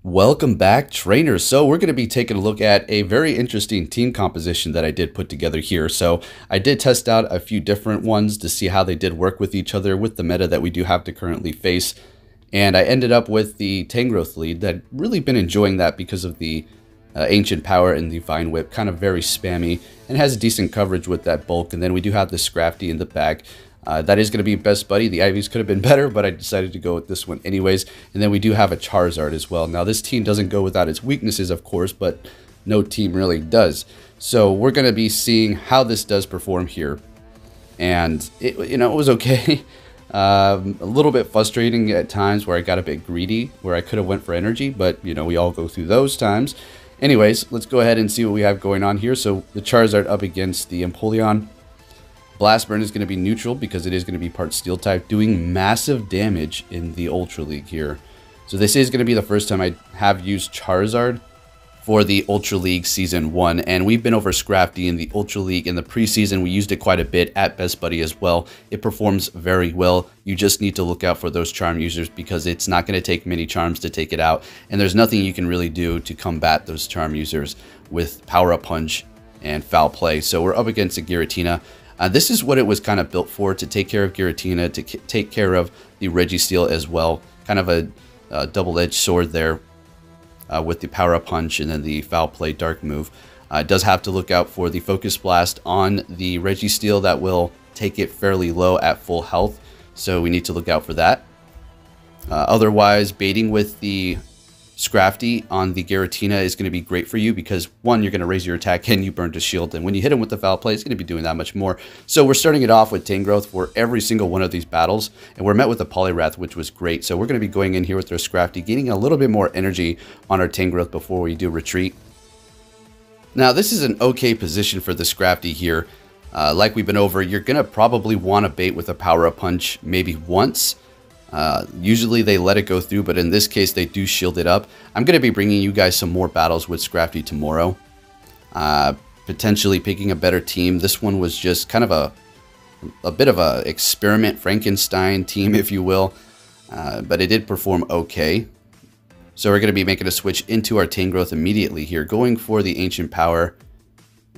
Welcome back, trainers. So we're going to be taking a look at a very interesting team composition that I did put together here. So I did test out a few different ones to see how they did work with each other with the meta that we do have to currently face. And I ended up with the Tangrowth lead that really been enjoying that because of the Ancient Power and the Vine Whip, kind of very spammy and has decent coverage with that bulk. And then we do have the Scrafty in the back. That is going to be best buddy. The Ivies could have been better, but I decided to go with this one anyways. And then we do have a Charizard as well. Now this team doesn't go without its weaknesses, of course, but no team really does. So we're going to be seeing how this does perform here. And it was okay. A little bit frustrating at times where I got a bit greedy, where I could have went for energy, but we all go through those times. Anyways, let's go ahead and see what we have going on here. So the Charizard up against the Empoleon. Blast Burn is going to be neutral because it is going to be part Steel type, doing massive damage in the Ultra League here. So this is going to be the first time I have used Charizard for the Ultra League Season 1. And we've been over Scrafty in the Ultra League in the preseason. We used it quite a bit at Best Buddy as well. It performs very well. You just need to look out for those charm users because it's not going to take many charms to take it out. And there's nothing you can really do to combat those charm users with Power Up Punch and Foul Play. So we're up against a Giratina. This is what it was kind of built for, to take care of Giratina, to take care of the Registeel as well. Kind of a double-edged sword there with the Power Up Punch and then the Foul Play Dark move. It does have to look out for the Focus Blast on the Registeel that will take it fairly low at full health. So we need to look out for that. Otherwise, baiting with the Scrafty on the Giratina is going to be great for you because, one, you're going to raise your attack and you burned a shield. And when you hit him with the Foul Play, it's going to be doing that much more. So we're starting it off with Tangrowth for every single one of these battles. And we're met with a Poliwrath, which was great. So we're going to be going in here with our Scrafty, gaining a little bit more energy on our Tangrowth before we do retreat. Now, this is an okay position for the Scrafty here. Like we've been over, you're going to probably want to bait with a Power Up Punch maybe once. Usually they let it go through, but in this case they do shield it up. I'm going to be bringing you guys some more battles with Scrafty tomorrow. Potentially picking a better team. This one was just kind of a bit of a experiment Frankenstein team, if you will. But it did perform okay. So we're going to be making a switch into our Tangrowth immediately here, going for the Ancient Power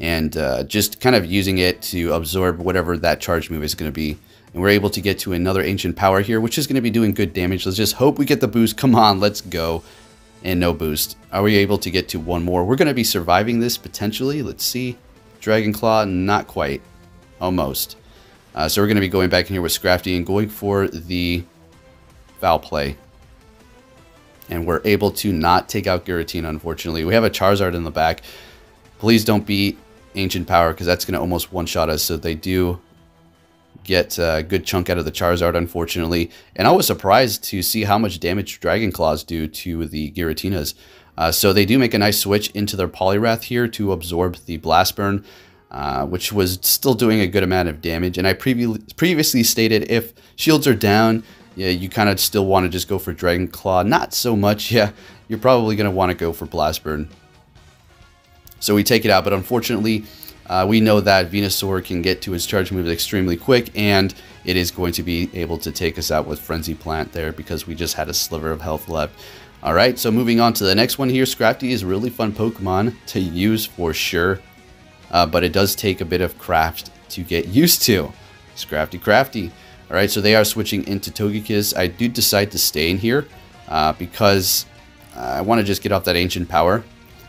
and just kind of using it to absorb whatever that charge move is going to be. And we're able to get to another Ancient Power here, which is going to be doing good damage. Let's just hope we get the boost. Come on, let's go. And no boost. Are we able to get to one more? We're going to be surviving this potentially. Let's see. Dragon Claw, not quite. Almost. So we're going to be going back in here with Scrafty and going for the Foul Play. And we're able to not take out Giratina, unfortunately. We have a Charizard in the back. Please don't beat Ancient Power because that's going to almost one-shot us. So they do get a good chunk out of the Charizard, unfortunately. And I was surprised to see how much damage Dragon Claws do to the Giratinas. So they do make a nice switch into their Poliwrath here to absorb the Blast Burn, which was still doing a good amount of damage. And I previously stated if shields are down, yeah, you kind of still want to just go for Dragon Claw. Not so much, yeah. You're probably going to want to go for Blast Burn. So we take it out, but unfortunately, we know that Venusaur can get to his charge move extremely quick, and it is going to be able to take us out with Frenzy Plant there because we just had a sliver of health left. Alright, so moving on to the next one here. Scrafty is a really fun Pokemon to use for sure, but it does take a bit of craft to get used to. Scrafty crafty. Alright, so they are switching into Togekiss. I do decide to stay in here because I want to just get off that Ancient Power.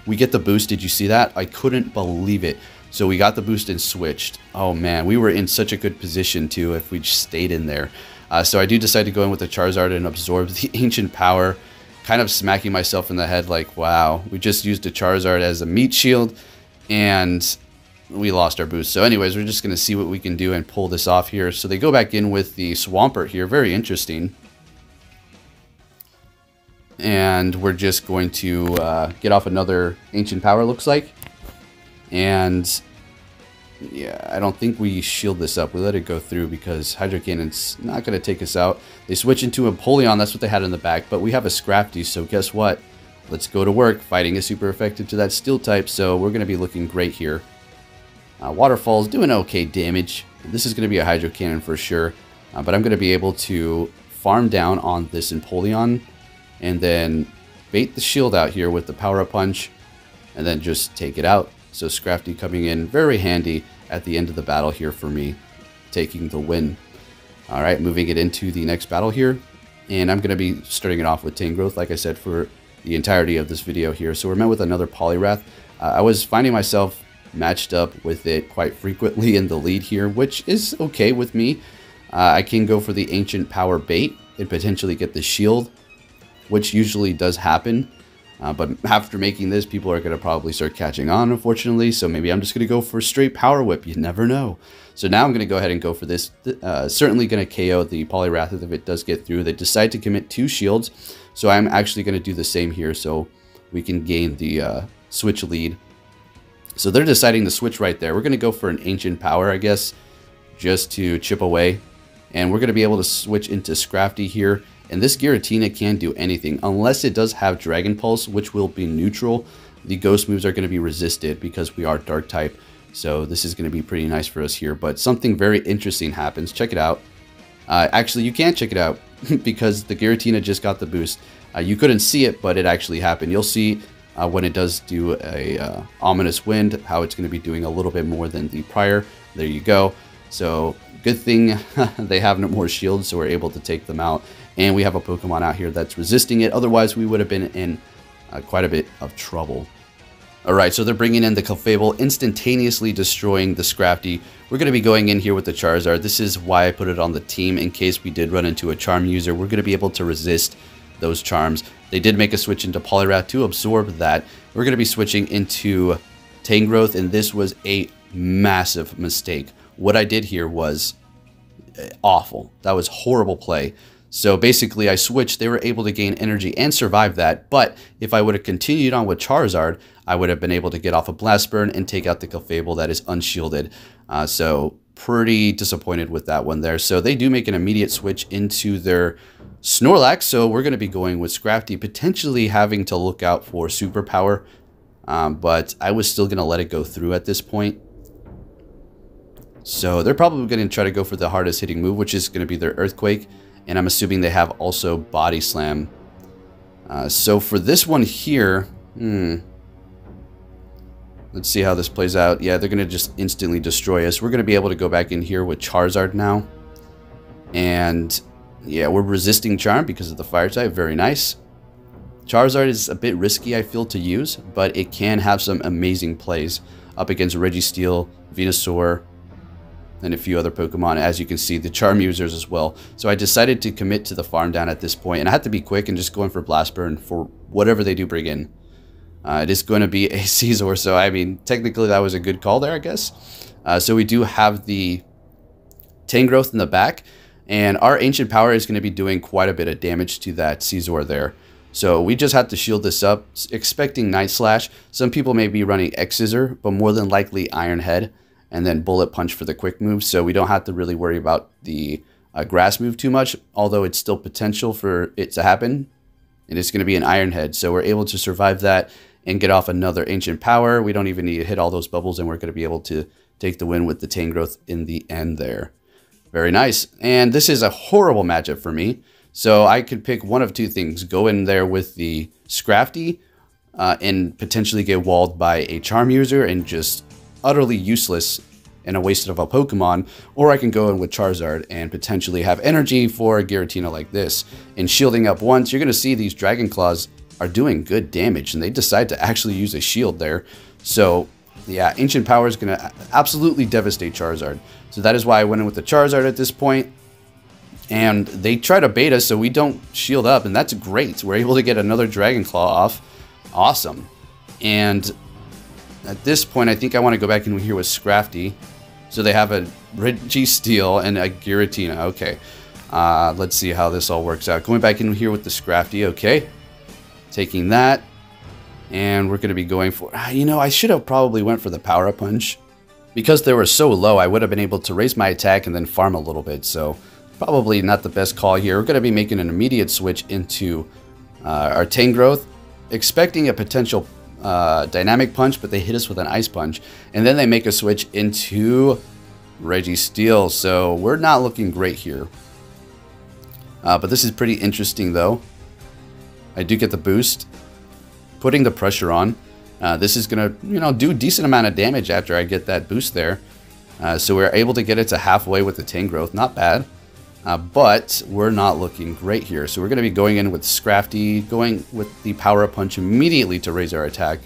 We get the boost. Did you see that? I couldn't believe it. So we got the boost and switched. Oh man, we were in such a good position too if we just stayed in there. So I do decide to go in with the Charizard and absorb the Ancient Power. Kind of smacking myself in the head like, wow, we just used a Charizard as a meat shield and we lost our boost. So anyways, we're just going to see what we can do and pull this off here. So they go back in with the Swampert here. Very interesting. And we're just going to get off another Ancient Power, looks like. And yeah, I don't think we shield this up. We let it go through because Hydro Cannon's not going to take us out. They switch into a Empoleon. That's what they had in the back. But we have a Scrafty, so guess what? Let's go to work. Fighting is super effective to that Steel type, so we're going to be looking great here. Waterfall's doing okay damage. This is going to be a Hydro Cannon for sure. But I'm going to be able to farm down on this Empoleon and then bait the shield out here with the power-up punch, and then just take it out. So Scrafty coming in very handy at the end of the battle here for me, taking the win. All right, moving it into the next battle here. And I'm going to be starting it off with Tangrowth, like I said, for the entirety of this video here. So we're met with another Poliwrath. I was finding myself matched up with it quite frequently in the lead here, which is okay with me. I can go for the Ancient Power bait and potentially get the shield, which usually does happen. But after making this, people are going to probably start catching on, unfortunately. So maybe I'm just going to go for straight Power Whip. You never know. So now I'm going to go ahead and go for this. Certainly going to KO the Poliwrath if it does get through. They decide to commit 2 shields. So I'm actually going to do the same here so we can gain the switch lead. So they're deciding to switch right there. We're going to go for an Ancient Power, I guess, just to chip away. And we're going to be able to switch into Scrafty here. And this Giratina can't do anything unless it does have Dragon Pulse, which will be neutral. The ghost moves are going to be resisted because we are dark type. So this is going to be pretty nice for us here. But something very interesting happens. Check it out. Actually, you can't check it out because the Giratina just got the boost. You couldn't see it, but it actually happened. You'll see when it does do a Ominous Wind, how it's going to be doing a little bit more than the prior. There you go. So good thing they have no more shields, so we're able to take them out. And we have a Pokemon out here that's resisting it. Otherwise, we would have been in quite a bit of trouble. Alright, so they're bringing in the Clefable, instantaneously destroying the Scrafty. We're going to be going in here with the Charizard. This is why I put it on the team, in case we did run into a Charm user. We're going to be able to resist those Charms. They did make a switch into Poliwrath to absorb that. We're going to be switching into Tangrowth, and this was a massive mistake. What I did here was awful. That was horrible play. So basically I switched, they were able to gain energy and survive that, but if I would have continued on with Charizard, I would have been able to get off a Blast Burn and take out the Clefable that is unshielded. So pretty disappointed with that one there. So they do make an immediate switch into their Snorlax, so we're going to be going with Scrafty, potentially having to look out for Superpower, but I was still going to let it go through at this point. So they're probably going to try to go for the hardest hitting move, which is going to be their Earthquake. And I'm assuming they have also Body Slam. So for this one here, let's see how this plays out. Yeah, they're going to just instantly destroy us. We're going to be able to go back in here with Charizard now. And yeah, we're resisting Charm because of the Fire type. Very nice. Charizard is a bit risky, I feel, to use, but it can have some amazing plays up against Registeel, Venusaur, and a few other Pokemon, as you can see, the Charm users as well. So I decided to commit to the farm down at this point, and I had to be quick and just going for Blast Burn for whatever they do bring in. It is going to be a Scizor, so I mean, technically that was a good call there, I guess. So we do have the Tangrowth in the back, and our Ancient Power is going to be doing quite a bit of damage to that Scizor there. So we just have to shield this up, expecting Night Slash. Some people may be running X-Scissor, but more than likely Iron Head, and then Bullet Punch for the quick move, so we don't have to really worry about the grass move too much, although it's still potential for it to happen. And it's going to be an Iron Head, so we're able to survive that and get off another Ancient Power. We don't even need to hit all those bubbles, and we're going to be able to take the win with the Tangrowth in the end there. Very nice. And this is a horrible matchup for me, so I could pick one of two things. Go in there with the Scrafty and potentially get walled by a Charm user and just utterly useless and a waste of a Pokemon, or I can go in with Charizard and potentially have energy for a Giratina like this. And shielding up once, you're going to see these Dragon Claws are doing good damage, and they decide to actually use a shield there. So yeah, Ancient Power is going to absolutely devastate Charizard. So that is why I went in with the Charizard at this point. And they try to bait us so we don't shield up, and that's great. We're able to get another Dragon Claw off. Awesome. And at this point, I think I want to go back in here with Scrafty. So they have a Registeel and a Giratina. Okay. Let's see how this all works out. Going back in here with the Scrafty. Okay. Taking that. And we're going to be going for... You know, I should have probably went for the Power-Up Punch. Because they were so low, I would have been able to raise my attack and then farm a little bit. So probably not the best call here. We're going to be making an immediate switch into our Tangrowth. Expecting a potential Dynamic Punch, but they hit us with an Ice Punch, and then they make a switch into Registeel, so we're not looking great here. But this is pretty interesting though. I do get the boost, putting the pressure on. This is going to, do a decent amount of damage after I get that boost there. So we're able to get it to halfway with the Tangrowth. Not bad. But we're not looking great here. So we're going to be going in with Scrafty, going with the Power Up Punch immediately to raise our attack.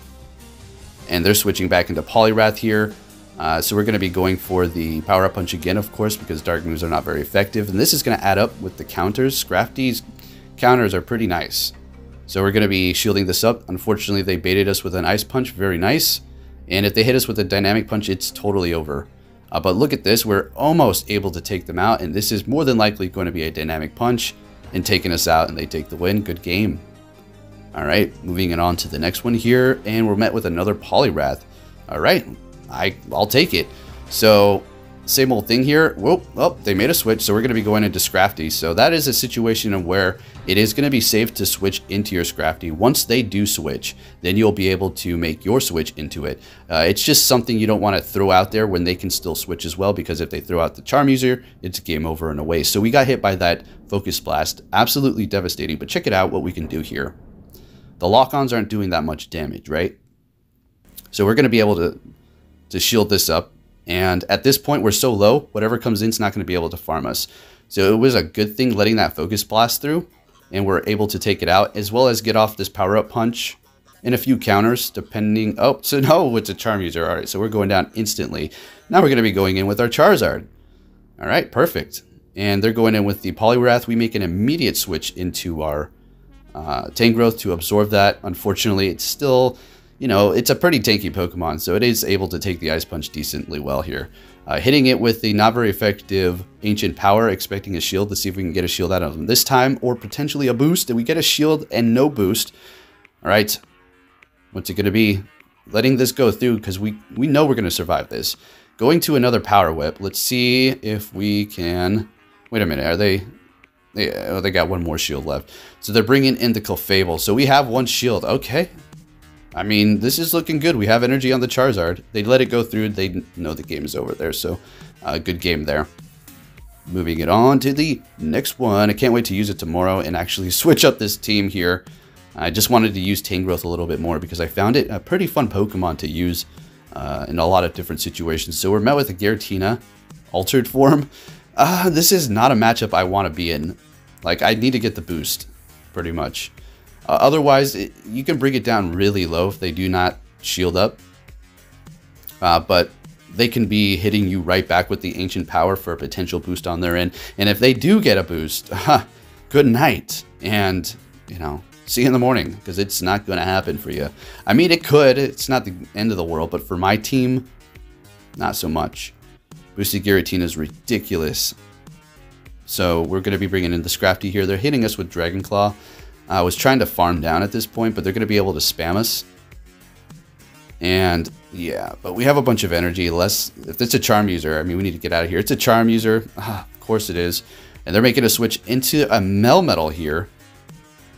And they're switching back into Poliwrath here. So we're going to be going for the Power Up Punch again, of course, because Dark moves are not very effective. And this is going to add up with the counters. Scrafty's counters are pretty nice. So we're going to be shielding this up. Unfortunately, they baited us with an Ice Punch. Very nice. And if they hit us with a Dynamic Punch, it's totally over. But look at this. We're almost able to take them out. And this is more than likely going to be a Dynamic Punch and taking us out. And they take the win. Good game. All right. Moving it on to the next one here. And we're met with another Poliwrath. All right. I'll take it. So same old thing here. Whoop, oh, they made a switch, so we're going to be going into Scrafty. So that is a situation of where it is going to be safe to switch into your Scrafty. Once they do switch, then you'll be able to make your switch into it. It's just something you don't want to throw out there when they can still switch as well, because if they throw out the Charm-User, it's game over and away. So we got hit by that Focus Blast. Absolutely devastating, but check it out what we can do here. The lock-ons aren't doing that much damage, right? So we're going to be able to shield this up. And at this point, we're so low, whatever comes in is not going to be able to farm us. So it was a good thing letting that Focus Blast through, and we're able to take it out, as well as get off this Power Up Punch and a few counters, depending... Oh, so no, it's a Charm-User. All right, so we're going down instantly. Now we're going to be going in with our Charizard. All right, perfect. And they're going in with the Poliwrath. We make an immediate switch into our Tangrowth to absorb that. Unfortunately, it's still... it's a pretty tanky Pokemon, so it is able to take the Ice Punch decently well here. Hitting it with the not very effective Ancient Power, expecting a shield to see if we can get a shield out of them this time, or potentially a boost. Did we get a shield and no boost? All right, what's it going to be? Letting this go through, because we know we're going to survive this. Going to another Power Whip. Let's see if we can... Wait a minute, are they... Yeah, they got one more shield left. So they're bringing in the Clefable. So we have one shield. Okay. I mean, this is looking good. We have energy on the Charizard. They let it go through. They know the game is over there. So, good game there. Moving it on to the next one. I can't wait to use it tomorrow and actually switch up this team here. I just wanted to use Tangrowth a little bit more because I found it a pretty fun Pokemon to use in a lot of different situations. So we're met with a Giratina altered form. This is not a matchup I want to be in. Like, I need to get the boost, pretty much. Otherwise, you can bring it down really low if they do not shield up. But they can be hitting you right back with the Ancient Power for a potential boost on their end. And if they do get a boost, good night. And, see you in the morning, because it's not going to happen for you. I mean, it could. It's not the end of the world. But for my team, not so much. Boosted Giratina is ridiculous. So we're going to be bringing in the Scrafty here. They're hitting us with Dragon Claw. I was trying to farm down at this point, but they're going to be able to spam us. And yeah, but we have a bunch of energy. If it's a Charm-User, I mean, we need to get out of here. It's a Charm-User. Of course it is. And they're making a switch into a Melmetal here.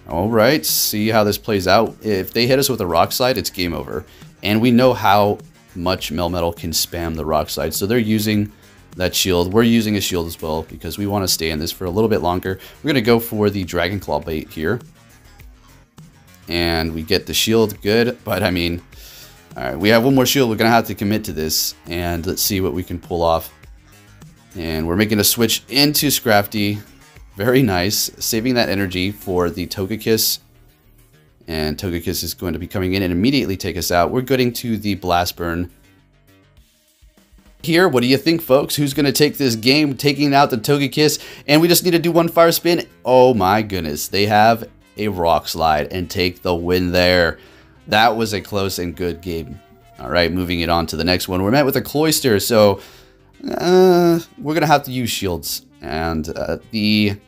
All right, see how this plays out. If they hit us with a Rock Slide, it's game over. And we know how much Melmetal can spam the Rock Slide. So they're using that shield. We're using a shield as well because we want to stay in this for a little bit longer. We're going to go for the Dragon Claw bait here. And we get the shield. Good. But I mean, all right, we have one more shield. We're going to have to commit to this. And let's see what we can pull off. And we're making a switch into Scrafty. Very nice. Saving that energy for the Togekiss. And Togekiss is going to be coming in and immediately take us out. We're getting to the Blast Burn. Here, what do you think, folks? Who's going to take this game, taking out the Togekiss? And we just need to do one Fire Spin. Oh my goodness. They have a Rock Slide and take the win there. That was a close and good game. All right, moving it on to the next one. We're met with a Cloyster, so we're going to have to use shields. And the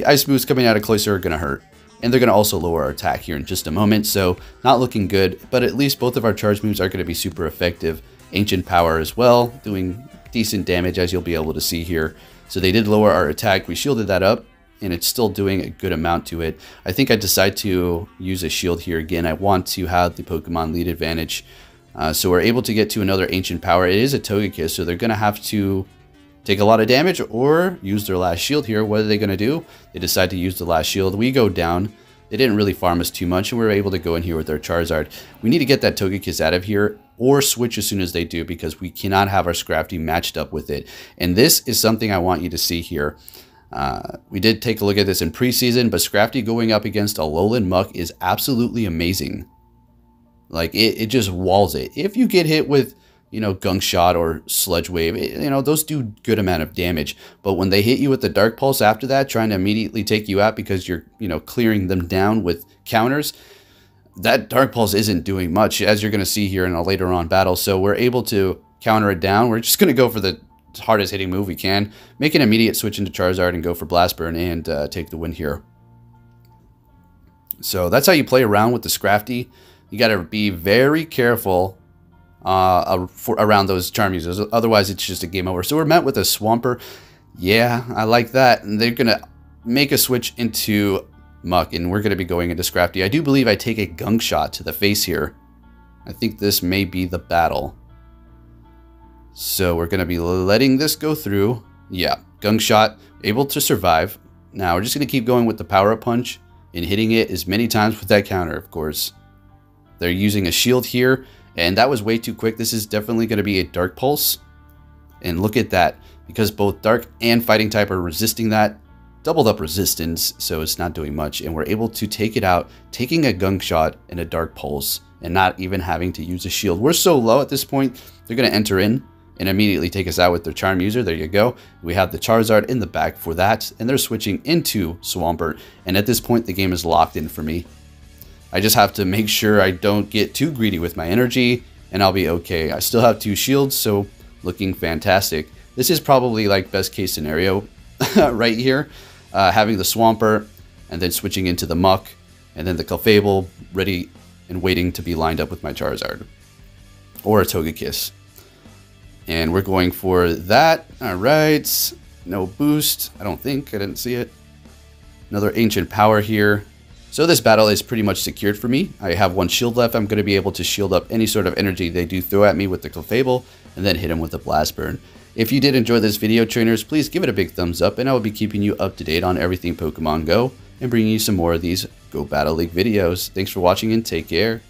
Ice moves coming out of Cloyster are going to hurt. And they're going to also lower our attack here in just a moment, so not looking good. But at least both of our charge moves are going to be super effective. Ancient Power as well, doing decent damage, as you'll be able to see here. So they did lower our attack. We shielded that up, and it's still doing a good amount to it. I think I decide to use a shield here again. I want to have the Pokemon lead advantage. So we're able to get to another Ancient Power. It is a Togekiss, so they're going to have to take a lot of damage or use their last shield here. What are they going to do? They decide to use the last shield. We go down. they didn't really farm us too much, and we were able to go in here with our Charizard. We need to get that Togekiss out of here or switch as soon as they do, because we cannot have our Scrafty matched up with it. And this is something I want you to see here. We did take a look at this in preseason, but Scrafty going up against a Alolan Muck is absolutely amazing. Like, it just walls it. If you get hit with, you know, Gunk Shot or Sludge Wave, you know, those do good amount of damage. But when they hit you with the Dark Pulse after that, trying to immediately take you out because you're, you know, clearing them down with counters, that Dark Pulse isn't doing much, as you're going to see here in a later on battle. So we're able to counter it down. We're just going to go for the hardest hitting move we can, make an immediate switch into Charizard and go for Blast Burn and take the win here. So that's how you play around with the Scrafty. You got to be very careful around those charm users, otherwise it's just a game over. So we're met with a Swampert. Yeah, I like that. And they're gonna make a switch into Muck, and we're gonna be going into Scrafty. I do believe I take a Gunk Shot to the face here. I think this may be the battle. So we're gonna be letting this go through. Yeah, Gunk Shot, able to survive. Now we're just gonna keep going with the Power Up Punch and hitting it as many times with that counter, of course. They're using a shield here, and that was way too quick. This is definitely going to be a Dark Pulse. And look at that. Because both Dark and Fighting type are resisting that. Doubled up resistance, so it's not doing much. And we're able to take it out, taking a Gunk Shot and a Dark Pulse, and not even having to use a shield. We're so low at this point, they're going to enter in and immediately take us out with their Charm User. There you go. We have the Charizard in the back for that, and they're switching into Swampert. And at this point, the game is locked in for me. I just have to make sure I don't get too greedy with my energy, and I'll be okay. I still have 2 shields, so looking fantastic. This is probably like best case scenario right here. Having the Swampert, and then switching into the Muck, and then the Clefable ready and waiting to be lined up with my Charizard. Or a Togekiss. And we're going for that. Alright. No boost. I don't think. I didn't see it. Another Ancient Power here. So this battle is pretty much secured for me. I have 1 shield left. I'm going to be able to shield up any sort of energy they do throw at me with the Clefable, and then hit him with the Blast Burn. If you did enjoy this video, trainers, please give it a big thumbs up, and I will be keeping you up to date on everything Pokemon Go, and bringing you some more of these Go Battle League videos. Thanks for watching, and take care.